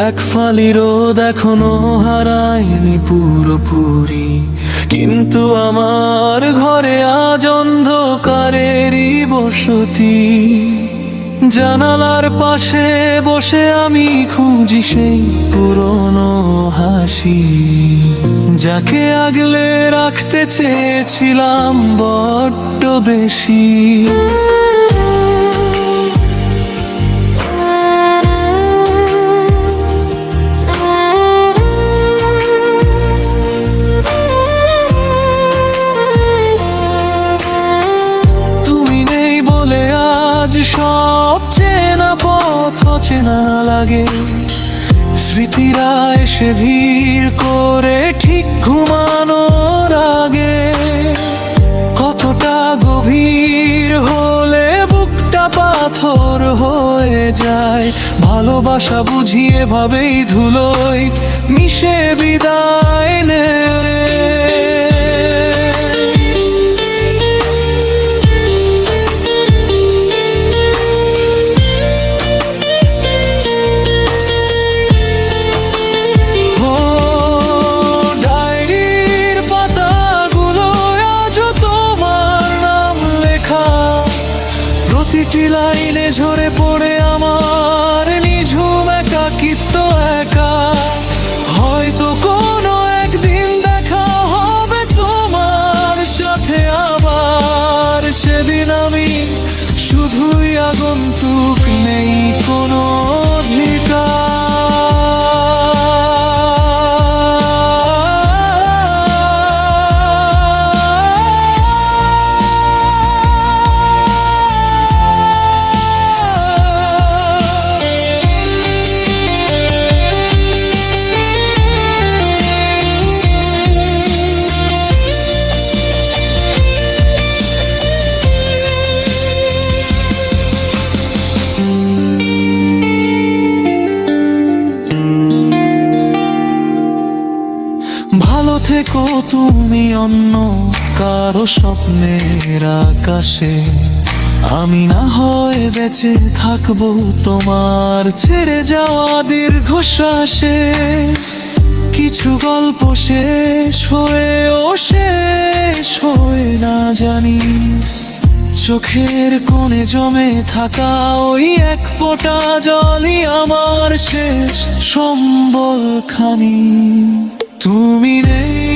এক ফালি রোদ এখনো হারায়নি পুরোপুরি, কিন্তু আমার ঘরে আজ অন্ধকারেরই বসতি। জানালার পাশে বসে আমি খুঁজি সেই পুরনো হাসি, যাকে আগলে রাখতে চেয়েছিলাম বড্ড বেশি। সব চেনা পথ চেনা লাগে, স্মৃতিরা এসে ভিড় করে ঠিক ঘুমানোর আগে। কতটা গভীর হলে বুকটা পাথর হয়ে যায়, ভালোবাসা বুঝিয়ে ভাবেই ধুলোয় মিশে বিদায় নেয়। প্রতিটি লাইনে ঝরে পড়ে আমার নিঝুম একাকিত্ব একা। হয়তো কোনো একদিন দেখা হবে তোমার সাথে আবার, সেদিন আমি শুধুই আগন্তুক, নেই কোনো অধিকার। ভালো থেকো তুমি অন্য কারো স্বপ্নের আকাশে, আমি না হয় বেঁচে থাকবো তোমার ছেড়ে যাওয়া দীর্ঘশ্বাসে। কিছু গল্প শেষ হয়েও শেষ হয়ে না জানি, চোখের কোণে জমে থাকা ওই এক ফোঁটা জলই আমার শেষ সম্বল খানি। তুমি নেই